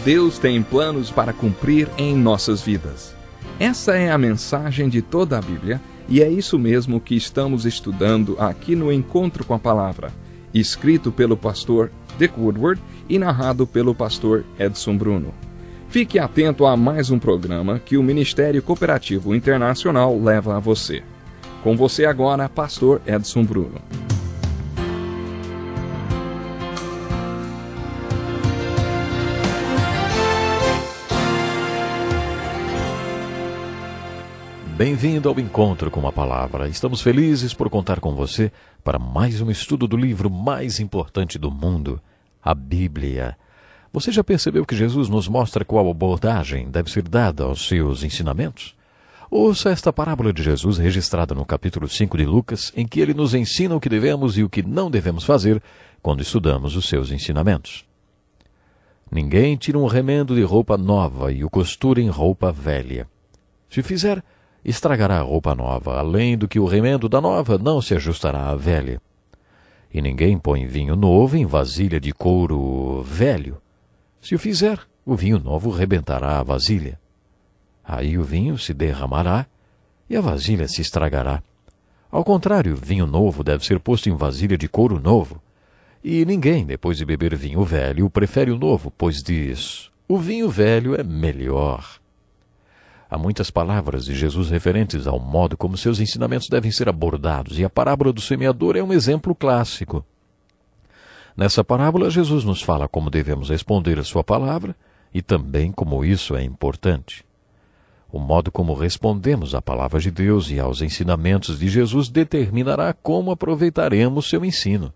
Deus tem planos para cumprir em nossas vidas. Essa é a mensagem de toda a Bíblia e é isso mesmo que estamos estudando aqui no Encontro com a Palavra, escrito pelo pastor Dick Woodward e narrado pelo pastor Edson Bruno. Fique atento a mais um programa que o Ministério Cooperativo Internacional leva a você. Com você agora, pastor Edson Bruno. Bem-vindo ao Encontro com a Palavra. Estamos felizes por contar com você para mais um estudo do livro mais importante do mundo, a Bíblia. Você já percebeu que Jesus nos mostra qual abordagem deve ser dada aos seus ensinamentos? Ouça esta parábola de Jesus registrada no capítulo 5 de Lucas, em que ele nos ensina o que devemos e o que não devemos fazer quando estudamos os seus ensinamentos. Ninguém tira um remendo de roupa nova e o costura em roupa velha. Se fizer, estragará a roupa nova, além do que o remendo da nova não se ajustará à velha. E ninguém põe vinho novo em vasilha de couro velho. Se o fizer, o vinho novo rebentará a vasilha. Aí o vinho se derramará e a vasilha se estragará. Ao contrário, vinho novo deve ser posto em vasilha de couro novo. E ninguém, depois de beber vinho velho, prefere o novo, pois diz: o vinho velho é melhor. Há muitas palavras de Jesus referentes ao modo como seus ensinamentos devem ser abordados, e a parábola do semeador é um exemplo clássico. Nessa parábola, Jesus nos fala como devemos responder a sua palavra e também como isso é importante. O modo como respondemos à palavra de Deus e aos ensinamentos de Jesus determinará como aproveitaremos seu ensino.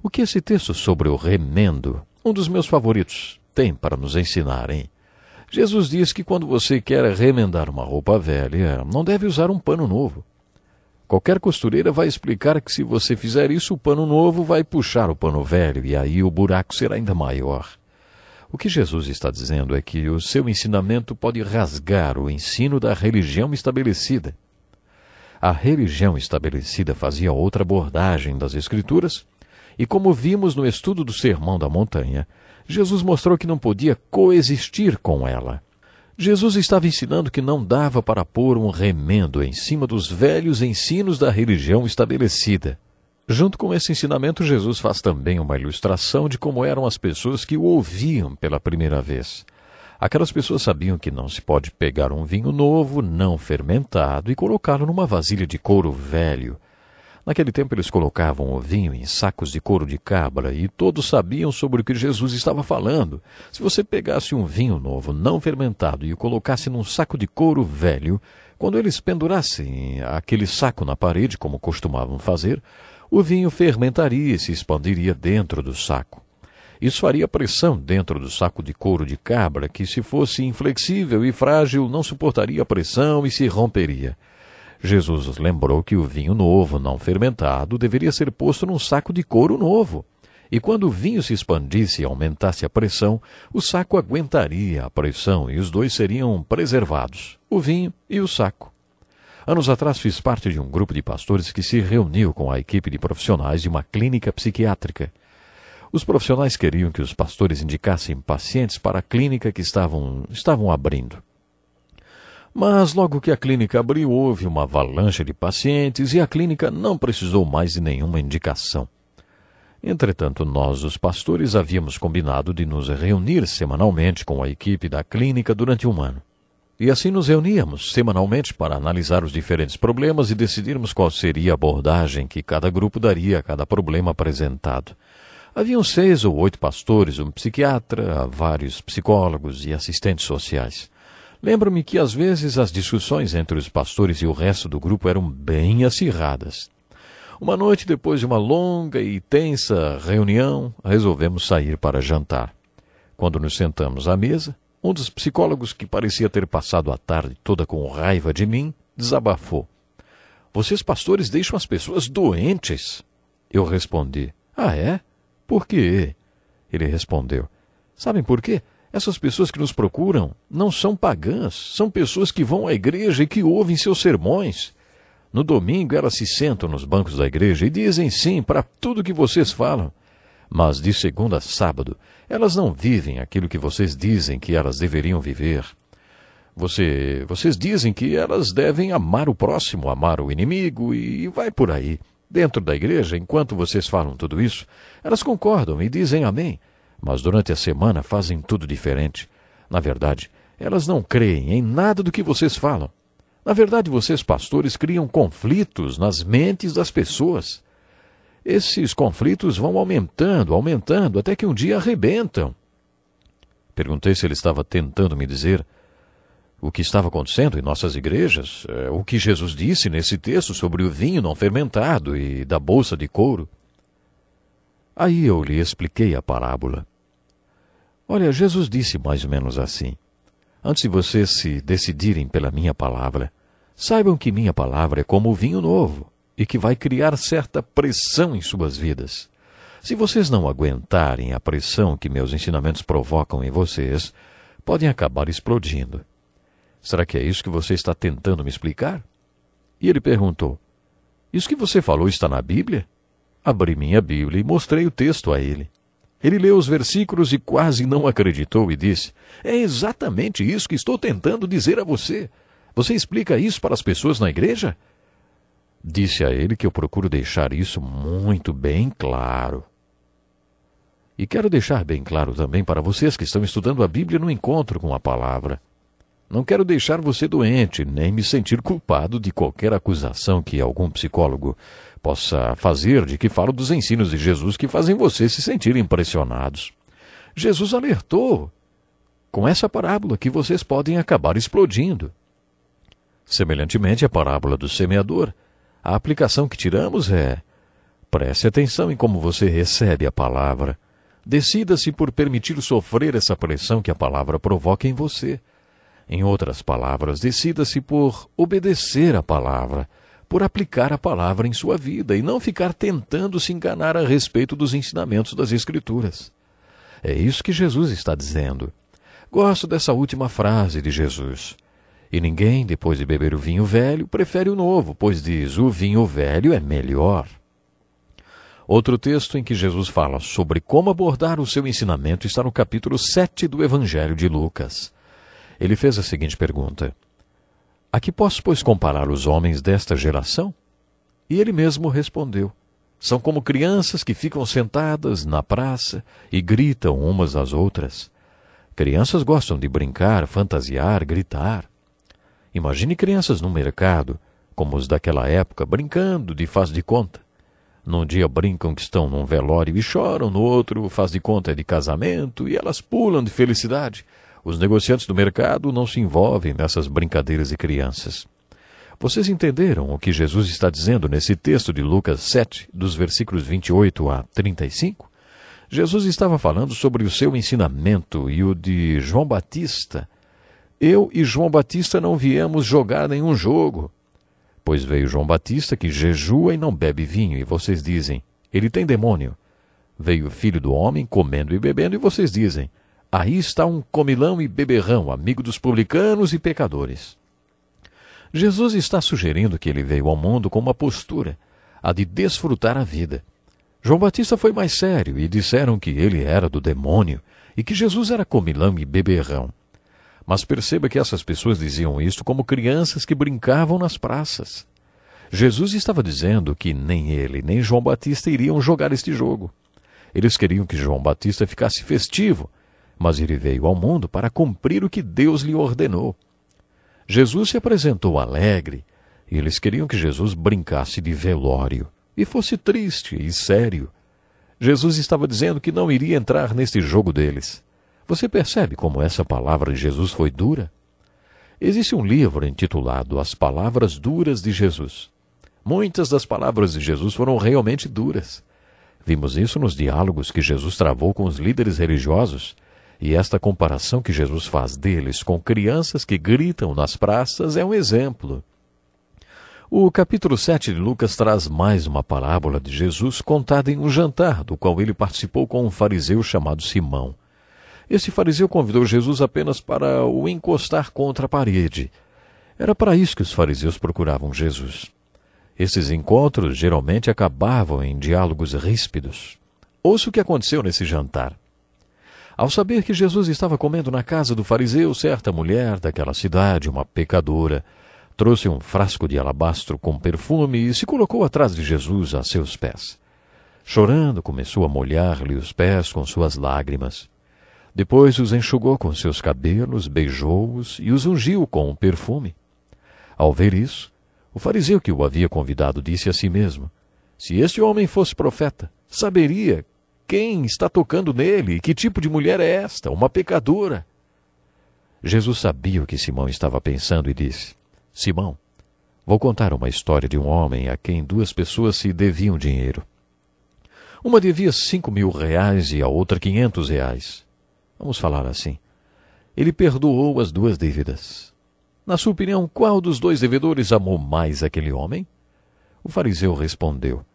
O que esse texto sobre o remendo, um dos meus favoritos, tem para nos ensinar, hein? Jesus diz que quando você quer remendar uma roupa velha, não deve usar um pano novo. Qualquer costureira vai explicar que se você fizer isso, o pano novo vai puxar o pano velho e aí o buraco será ainda maior. O que Jesus está dizendo é que o seu ensinamento pode rasgar o ensino da religião estabelecida. A religião estabelecida fazia outra abordagem das Escrituras e, como vimos no estudo do Sermão da Montanha, Jesus mostrou que não podia coexistir com ela. Jesus estava ensinando que não dava para pôr um remendo em cima dos velhos ensinos da religião estabelecida. Junto com esse ensinamento, Jesus faz também uma ilustração de como eram as pessoas que o ouviam pela primeira vez. Aquelas pessoas sabiam que não se pode pegar um vinho novo, não fermentado, e colocá-lo numa vasilha de couro velho. Naquele tempo eles colocavam o vinho em sacos de couro de cabra e todos sabiam sobre o que Jesus estava falando. Se você pegasse um vinho novo, não fermentado, e o colocasse num saco de couro velho, quando eles pendurassem aquele saco na parede, como costumavam fazer, o vinho fermentaria e se expandiria dentro do saco. Isso faria pressão dentro do saco de couro de cabra, que se fosse inflexível e frágil, não suportaria a pressão e se romperia. Jesus lembrou que o vinho novo, não fermentado, deveria ser posto num saco de couro novo. E quando o vinho se expandisse e aumentasse a pressão, o saco aguentaria a pressão e os dois seriam preservados, o vinho e o saco. Anos atrás fiz parte de um grupo de pastores que se reuniu com a equipe de profissionais de uma clínica psiquiátrica. Os profissionais queriam que os pastores indicassem pacientes para a clínica que estavam abrindo. Mas logo que a clínica abriu, houve uma avalanche de pacientes e a clínica não precisou mais de nenhuma indicação. Entretanto, nós, os pastores, havíamos combinado de nos reunir semanalmente com a equipe da clínica durante um ano. E assim nos reuníamos semanalmente para analisar os diferentes problemas e decidirmos qual seria a abordagem que cada grupo daria a cada problema apresentado. Haviam 6 ou 8 pastores, um psiquiatra, vários psicólogos e assistentes sociais. Lembro-me que às vezes as discussões entre os pastores e o resto do grupo eram bem acirradas. Uma noite, depois de uma longa e tensa reunião, resolvemos sair para jantar. Quando nos sentamos à mesa, um dos psicólogos, que parecia ter passado a tarde toda com raiva de mim, desabafou: "Vocês, pastores, deixam as pessoas doentes." Eu respondi: "Ah, é? Por quê?" Ele respondeu: "Sabem por quê? Essas pessoas que nos procuram não são pagãs, são pessoas que vão à igreja e que ouvem seus sermões. No domingo elas se sentam nos bancos da igreja e dizem sim para tudo que vocês falam. Mas de segunda a sábado, elas não vivem aquilo que vocês dizem que elas deveriam viver. Vocês dizem que elas devem amar o próximo, amar o inimigo e vai por aí. Dentro da igreja, enquanto vocês falam tudo isso, elas concordam e dizem amém. Mas durante a semana fazem tudo diferente. Na verdade, elas não creem em nada do que vocês falam. Na verdade, vocês, pastores, criam conflitos nas mentes das pessoas. Esses conflitos vão aumentando, até que um dia arrebentam. Perguntei se ele estava tentando me dizer o que estava acontecendo em nossas igrejas, o que Jesus disse nesse texto sobre o vinho não fermentado e da bolsa de couro. Aí eu lhe expliquei a parábola. Olha, Jesus disse mais ou menos assim: antes de vocês se decidirem pela minha palavra, saibam que minha palavra é como o vinho novo e que vai criar certa pressão em suas vidas. Se vocês não aguentarem a pressão que meus ensinamentos provocam em vocês, podem acabar explodindo. Será que é isso que você está tentando me explicar? E ele perguntou: isso que você falou está na Bíblia? Abri minha Bíblia e mostrei o texto a ele. Ele leu os versículos e quase não acreditou e disse: é exatamente isso que estou tentando dizer a você. Você explica isso para as pessoas na igreja? Disse a ele que eu procuro deixar isso muito bem claro. E quero deixar bem claro também para vocês que estão estudando a Bíblia no encontro com a palavra. Não quero deixar você doente, nem me sentir culpado de qualquer acusação que algum psicólogo possa fazer de que falo dos ensinos de Jesus que fazem você se sentir impressionados. Jesus alertou com essa parábola que vocês podem acabar explodindo. Semelhantemente à parábola do semeador, a aplicação que tiramos é: preste atenção em como você recebe a palavra. Decida-se por permitir sofrer essa pressão que a palavra provoca em você. Em outras palavras, decida-se por obedecer a palavra, por aplicar a palavra em sua vida e não ficar tentando se enganar a respeito dos ensinamentos das Escrituras. É isso que Jesus está dizendo. Gosto dessa última frase de Jesus. E ninguém, depois de beber o vinho velho, prefere o novo, pois diz: o vinho velho é melhor. Outro texto em que Jesus fala sobre como abordar o seu ensinamento está no capítulo 7 do Evangelho de Lucas. Ele fez a seguinte pergunta: a que posso, pois, comparar os homens desta geração? E ele mesmo respondeu: são como crianças que ficam sentadas na praça e gritam umas às outras. Crianças gostam de brincar, fantasiar, gritar. Imagine crianças no mercado, como os daquela época, brincando de faz de conta. Num dia brincam que estão num velório e choram, no outro faz de conta é de casamento e elas pulam de felicidade. Os negociantes do mercado não se envolvem nessas brincadeiras de crianças. Vocês entenderam o que Jesus está dizendo nesse texto de Lucas 7, dos versículos 28 a 35? Jesus estava falando sobre o seu ensinamento e o de João Batista. Eu e João Batista não viemos jogar nenhum jogo. Pois veio João Batista que jejua e não bebe vinho, e vocês dizem: ele tem demônio. Veio o Filho do Homem comendo e bebendo, e vocês dizem: aí está um comilão e beberrão, amigo dos publicanos e pecadores. Jesus está sugerindo que ele veio ao mundo com uma postura, a de desfrutar a vida. João Batista foi mais sério e disseram que ele era do demônio e que Jesus era comilão e beberrão. Mas perceba que essas pessoas diziam isto como crianças que brincavam nas praças. Jesus estava dizendo que nem ele nem João Batista iriam jogar este jogo. Eles queriam que João Batista ficasse festivo, mas ele veio ao mundo para cumprir o que Deus lhe ordenou. Jesus se apresentou alegre, e eles queriam que Jesus brincasse de velório, e fosse triste e sério. Jesus estava dizendo que não iria entrar neste jogo deles. Você percebe como essa palavra de Jesus foi dura? Existe um livro intitulado As Palavras Duras de Jesus. Muitas das palavras de Jesus foram realmente duras. Vimos isso nos diálogos que Jesus travou com os líderes religiosos, e esta comparação que Jesus faz deles com crianças que gritam nas praças é um exemplo. O capítulo 7 de Lucas traz mais uma parábola de Jesus contada em um jantar, do qual ele participou com um fariseu chamado Simão. Esse fariseu convidou Jesus apenas para o encostar contra a parede. Era para isso que os fariseus procuravam Jesus. Esses encontros geralmente acabavam em diálogos ríspidos. Ouça o que aconteceu nesse jantar. Ao saber que Jesus estava comendo na casa do fariseu, certa mulher daquela cidade, uma pecadora, trouxe um frasco de alabastro com perfume e se colocou atrás de Jesus a seus pés. Chorando, começou a molhar-lhe os pés com suas lágrimas. Depois os enxugou com seus cabelos, beijou-os e os ungiu com o perfume. Ao ver isso, o fariseu que o havia convidado disse a si mesmo: se este homem fosse profeta, saberia quem está tocando nele e que tipo de mulher é esta, uma pecadora. Jesus sabia o que Simão estava pensando e disse: Simão, vou contar uma história de um homem a quem 2 pessoas se deviam dinheiro. Uma devia 5.000 reais e a outra 500 reais. Vamos falar assim. Ele perdoou as 2 dívidas. Na sua opinião, qual dos 2 devedores amou mais aquele homem? O fariseu respondeu: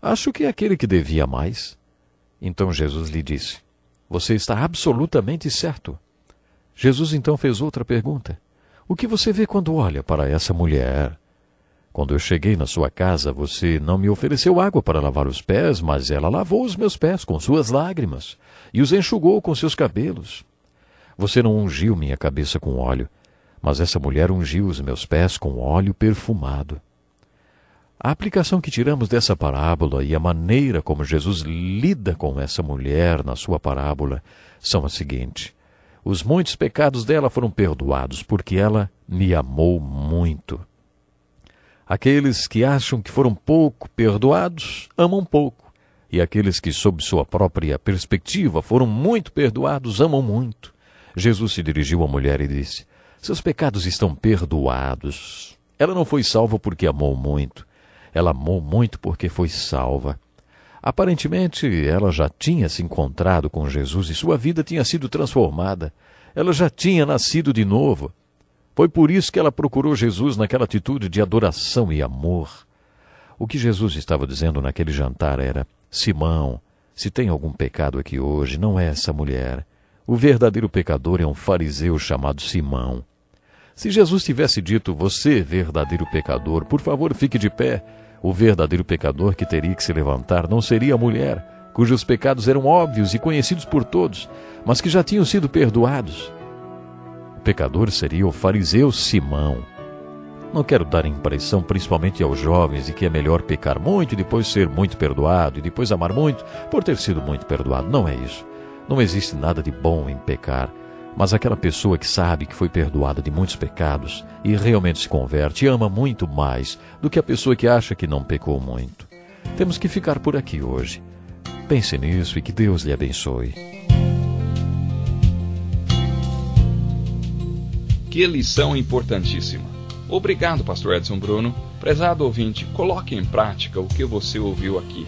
acho que é aquele que devia mais. Então Jesus lhe disse: você está absolutamente certo. Jesus então fez outra pergunta: o que você vê quando olha para essa mulher? Quando eu cheguei na sua casa, você não me ofereceu água para lavar os pés, mas ela lavou os meus pés com suas lágrimas e os enxugou com seus cabelos. Você não ungiu minha cabeça com óleo, mas essa mulher ungiu os meus pés com óleo perfumado. A aplicação que tiramos dessa parábola e a maneira como Jesus lida com essa mulher na sua parábola são a seguinte: os muitos pecados dela foram perdoados porque ela me amou muito. Aqueles que acham que foram pouco perdoados, amam pouco. E aqueles que, sob sua própria perspectiva, foram muito perdoados, amam muito. Jesus se dirigiu à mulher e disse: seus pecados estão perdoados. Ela não foi salva porque amou muito. Ela amou muito porque foi salva. Aparentemente, ela já tinha se encontrado com Jesus e sua vida tinha sido transformada. Ela já tinha nascido de novo. Foi por isso que ela procurou Jesus naquela atitude de adoração e amor. O que Jesus estava dizendo naquele jantar era: Simão, se tem algum pecado aqui hoje, não é essa mulher. O verdadeiro pecador é um fariseu chamado Simão. Se Jesus tivesse dito: você, verdadeiro pecador, por favor, fique de pé, o verdadeiro pecador que teria que se levantar não seria a mulher, cujos pecados eram óbvios e conhecidos por todos, mas que já tinham sido perdoados. O pecador seria o fariseu Simão. Não quero dar a impressão, principalmente aos jovens, de que é melhor pecar muito e depois ser muito perdoado, e depois amar muito por ter sido muito perdoado. Não é isso. Não existe nada de bom em pecar. Mas aquela pessoa que sabe que foi perdoada de muitos pecados e realmente se converte e ama muito mais do que a pessoa que acha que não pecou muito. Temos que ficar por aqui hoje. Pense nisso e que Deus lhe abençoe. Que lição importantíssima. Obrigado, pastor Edson Bruno. Prezado ouvinte, coloque em prática o que você ouviu aqui.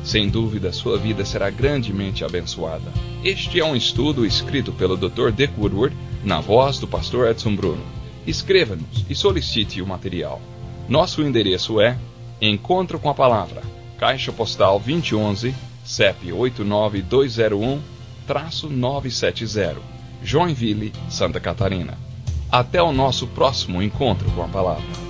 Sem dúvida, sua vida será grandemente abençoada. Este é um estudo escrito pelo Dr. Dick Woodward, na voz do pastor Edson Bruno. Escreva-nos e solicite o material. Nosso endereço é Encontro com a Palavra, Caixa Postal 2011, CEP 89201-970, Joinville, Santa Catarina. Até o nosso próximo Encontro com a Palavra.